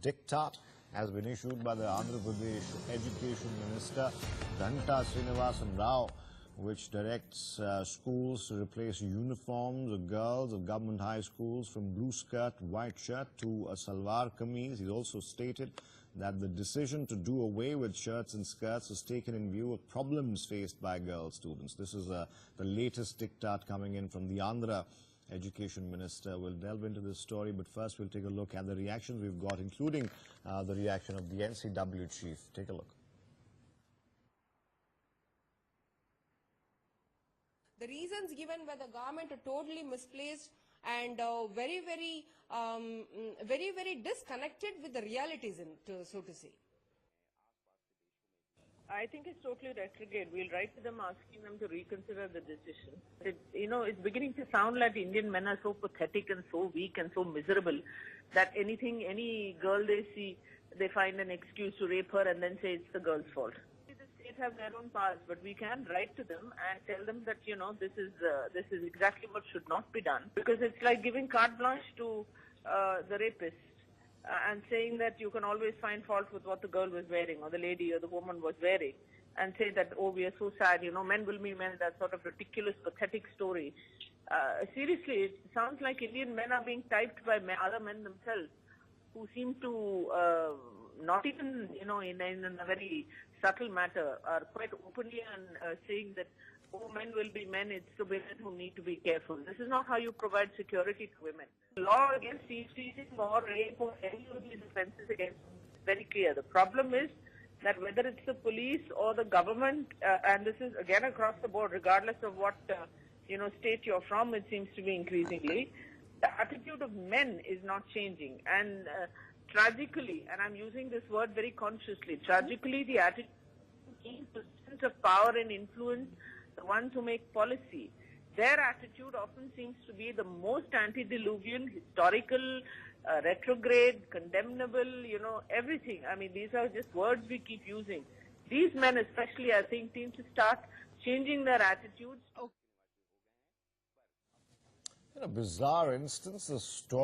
diktat has been issued by the Andhra Pradesh Education Minister Dhanta Srinivasan Rao, which directs schools to replace uniforms of girls of government high schools from blue skirt, white shirt to a salwar kameez. He's also stated that the decision to do away with shirts and skirts was taken in view of problems faced by girl students. This is the latest diktat coming in from the Andhra Education Minister. We'll delve into this story, but first we'll take a look at the reactions we've got, including the reaction of the NCW chief. Take a look. The reasons given by the government are totally misplaced and very disconnected with the realities, so to say. I think it's totally retrograde. We'll write to them asking them to reconsider the decision. It's beginning to sound like Indian men are so pathetic and so weak and so miserable that any girl they see, they find an excuse to rape her and then say it's the girl's fault. The states have their own paths, but we can write to them and tell them that, this is exactly what should not be done, because it's like giving carte blanche to the rapist. And saying that you can always find fault with what the girl was wearing or the lady or the woman was wearing, and say that, oh, we are so sad, men will be men, that sort of ridiculous, pathetic story. Seriously, it sounds like Indian men are being typed by other men themselves, who seem to not even, in a very subtle matter, are quite openly and saying that, oh, men will be men, it's the women who need to be careful. This is not how you provide security to women. The law against teaching or rape or any of these offences against women is very clear. The problem is that whether it's the police or the government, and this is again across the board, regardless of what state you're from, it seems to be increasingly, the attitude of men is not changing. And tragically, and I'm using this word very consciously, tragically the attitude of power and influence, the ones who make policy, their attitude often seems to be the most antediluvian, historical, retrograde, condemnable, everything. I mean, these are just words we keep using. These men especially, I think, seem to start changing their attitudes. In a bizarre instance, the story